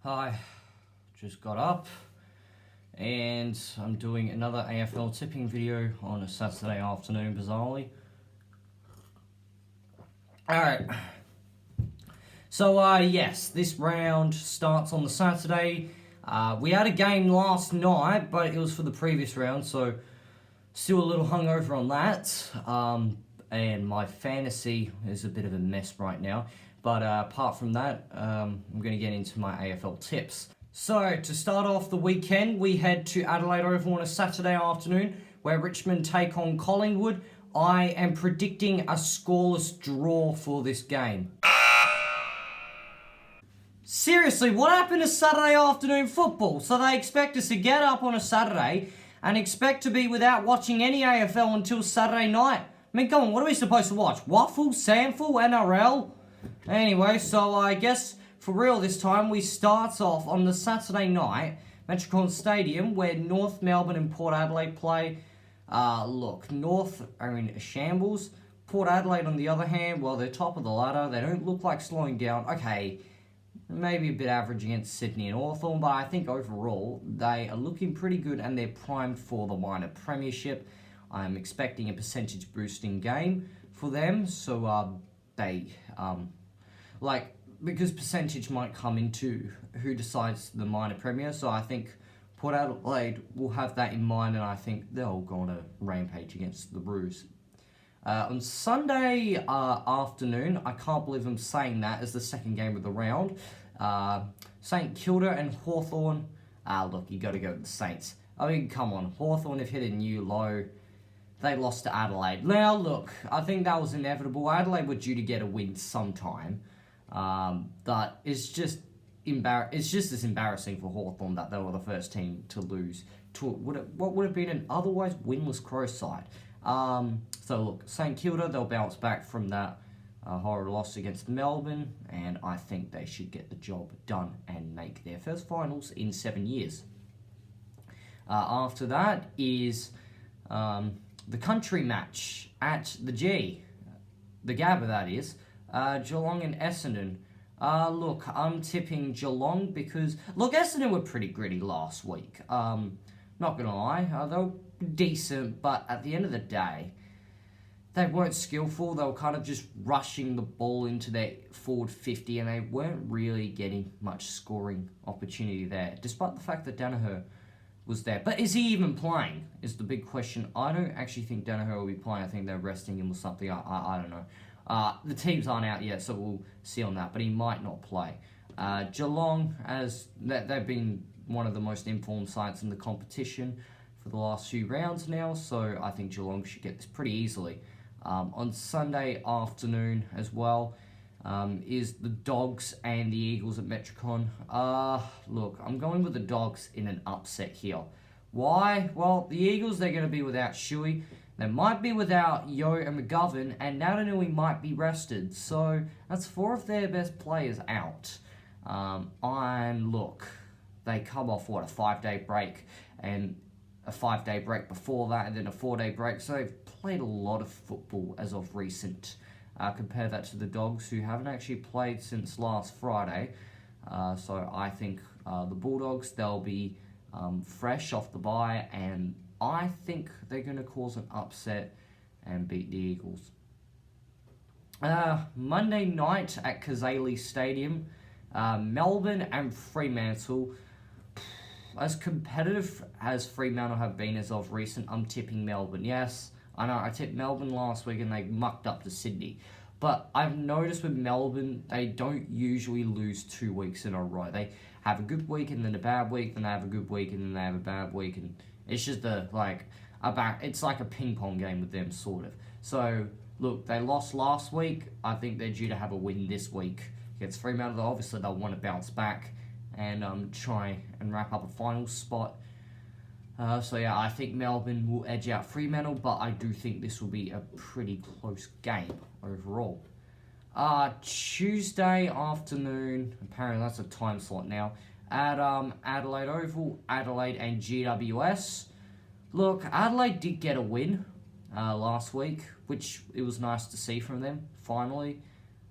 Hi, just got up and I'm doing another AFL tipping video on a Saturday afternoon, bizarrely. Alright, so yes, this round starts on the Saturday. We had a game last night, but it was for the previous round, so still a little hungover on that. And my fantasy is a bit of a mess right now. But apart from that, I'm going to get into my AFL tips. So, to start off the weekend, we head to Adelaide Oval on a Saturday afternoon where Richmond take on Collingwood. I am predicting a scoreless draw for this game. Seriously, what happened to Saturday afternoon football? So they expect us to get up on a Saturday and expect to be without watching any AFL until Saturday night. I mean, come on, what are we supposed to watch? Waffle, Sandful, NRL? Anyway, so I guess for real this time we start off on the Saturday night, Metricon Stadium, where North Melbourne and Port Adelaide play. Look, North are in shambles. Port Adelaide, on the other hand, well, they're top of the ladder. They don't look like slowing down. Okay, maybe a bit average against Sydney and Hawthorn, but I think overall they are looking pretty good and they're primed for the minor premiership. I'm expecting a percentage boosting game for them, so because percentage might come into who decides the minor premier, so I think Port Adelaide will have that in mind, and I think they'll go on a rampage against the Roos. On Sunday afternoon, I can't believe I'm saying that as the second game of the round, St Kilda and Hawthorn. Look, you got to go with the Saints. I mean, come on, Hawthorn have hit a new low. They lost to Adelaide. Now, look, I think that was inevitable. Adelaide were due to get a win sometime, but it's just as embarrassing for Hawthorn that they were the first team to lose to what would have been an otherwise winless Crows side. So look, St Kilda, they'll bounce back from that horror loss against Melbourne, and I think they should get the job done and make their first finals in 7 years. After that is the country match at the G, the Gabba that is, Geelong and Essendon. Look, I'm tipping Geelong because, look, Essendon were pretty gritty last week. Not gonna lie, they were decent, but at the end of the day, they weren't skillful. They were kind of just rushing the ball into their forward 50, and they weren't really getting much scoring opportunity there, despite the fact that Danaher was there. But is he even playing, is the big question. I don't actually think Danaher will be playing. I think they're resting him or something. I don't know. The teams aren't out yet, so we'll see on that, but he might not play. Geelong, as they've been one of the most informed sides in the competition for the last few rounds now, so I think Geelong should get this pretty easily. On Sunday afternoon as well is the Dogs and the Eagles at Metricon. Look, I'm going with the Dogs in an upset here. Why? Well, the Eagles, they're going to be without Shuey. They might be without Yo and McGovern, and Natanui might be rested. So that's 4 of their best players out. And look, they come off, a 5-day break, and a 5-day break before that, and then a 4-day break. So they've played a lot of football as of recent. Compare that to the Dogs, who haven't actually played since last Friday. So I think the Bulldogs, they'll be fresh off the bye, and I think they're going to cause an upset and beat the Eagles. Monday night at Kazali Stadium, Melbourne and Fremantle. As competitive as Fremantle have been as of recent, I'm tipping Melbourne. Yes, I know, I tipped Melbourne last week and they mucked up to Sydney. But I've noticed with Melbourne, they don't usually lose 2 weeks in a row. They have a good week and then a bad week, then they have a good week and then they have a bad week. And it's just it's like a ping pong game with them, sort of. So, look, they lost last week. I think they're due to have a win this week against Fremantle. Obviously, they'll want to bounce back and try and wrap up a final spot. So yeah, I think Melbourne will edge out Fremantle, but I do think this will be a pretty close game overall. Tuesday afternoon, apparently that's a time slot now, at Adelaide Oval, Adelaide and GWS. Look, Adelaide did get a win last week, which it was nice to see from them, finally.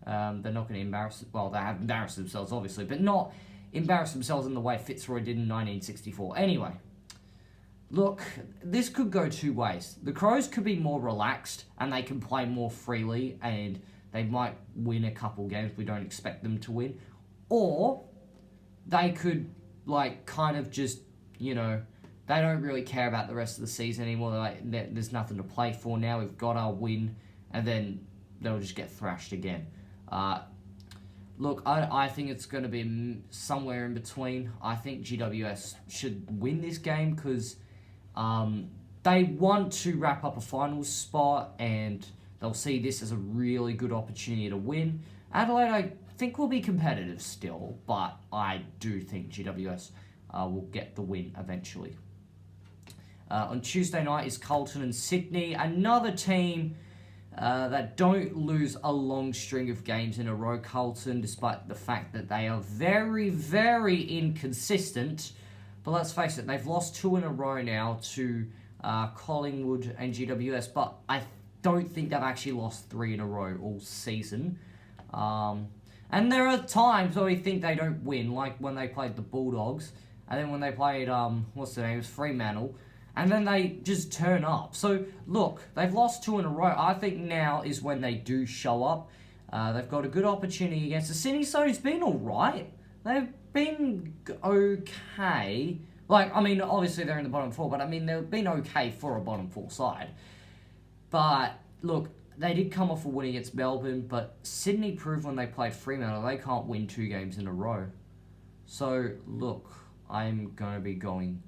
They're not going to embarrass... Well, they have embarrassed themselves, obviously, but not embarrass themselves in the way Fitzroy did in 1964. Anyway, look, this could go two ways. The Crows could be more relaxed and they can play more freely and they might win a couple games we don't expect them to win. Or they could, like, kind of just, you know, they don't really care about the rest of the season anymore. They're like, there's nothing to play for now. We've got our win. And then they'll just get thrashed again. Look, I think it's going to be somewhere in between. I think GWS should win this game because they want to wrap up a finals spot and they'll see this as a really good opportunity to win. Adelaide, I think, will be competitive still, but I do think GWS will get the win eventually. On Tuesday night is Carlton and Sydney, another team that don't lose a long string of games in a row. Carlton, despite the fact that they are very, very inconsistent. But let's face it, they've lost 2 in a row now to Collingwood and GWS. But I don't think they've actually lost 3 in a row all season. And there are times where we think they don't win, like when they played the Bulldogs. And then when they played, what's the name, it was Fremantle. And then they just turn up. So, look, they've lost 2 in a row. I think now is when they do show up. They've got a good opportunity against the Sydney, so it's been alright. They've been okay. Like, I mean, obviously they're in the bottom 4, but I mean, they've been okay for a bottom 4 side. But, look, they did come off a win against Melbourne, but Sydney proved when they played Fremantle they can't win 2 games in a row. So, look, I'm going to be going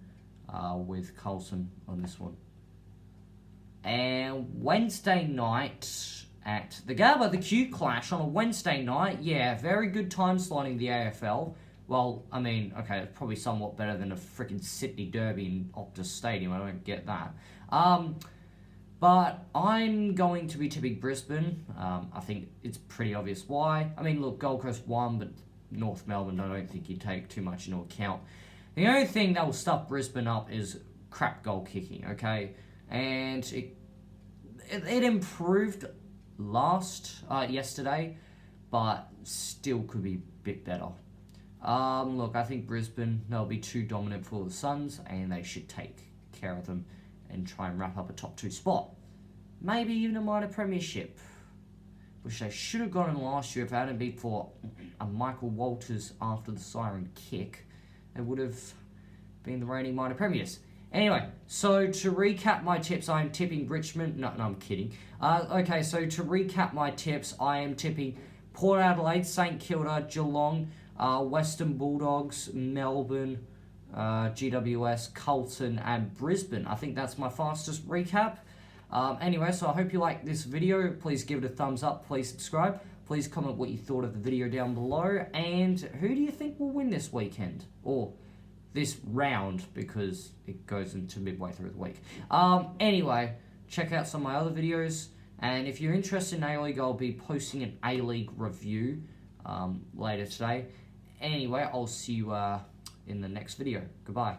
with Carlton on this one. And Wednesday night at the Gabba, the Q Clash on a Wednesday night. Yeah, very good time slotting the AFL. Well, I mean, okay, it's probably somewhat better than a freaking Sydney Derby in Optus Stadium. I don't get that. But I'm going to be tipping Brisbane. I think it's pretty obvious why. I mean, look, Gold Coast won, but North Melbourne, I don't think you take too much into account. The only thing that will stuff Brisbane up is crap goal kicking, okay? And it improved yesterday, but still could be a bit better. Look, I think Brisbane, they'll be too dominant for the Suns, and they should take care of them and try and wrap up a top 2 spot. Maybe even a minor premiership, which they should have gotten last year if it hadn't been for a Michael Walters after the siren kick. They would have been the reigning minor premiers. Anyway, so to recap my tips, I am tipping Richmond. No, I'm kidding. Okay, so to recap my tips, I am tipping Port Adelaide, St Kilda, Geelong, Western Bulldogs, Melbourne, GWS, Carlton, and Brisbane. I think that's my fastest recap. Anyway, so I hope you liked this video. Please give it a thumbs up. Please subscribe. Please comment what you thought of the video down below. And who do you think will win this weekend? Or this round, because it goes into midway through the week. Anyway, check out some of my other videos. And if you're interested in A-League, I'll be posting an A-League review later today. Anyway, I'll see you in the next video. Goodbye.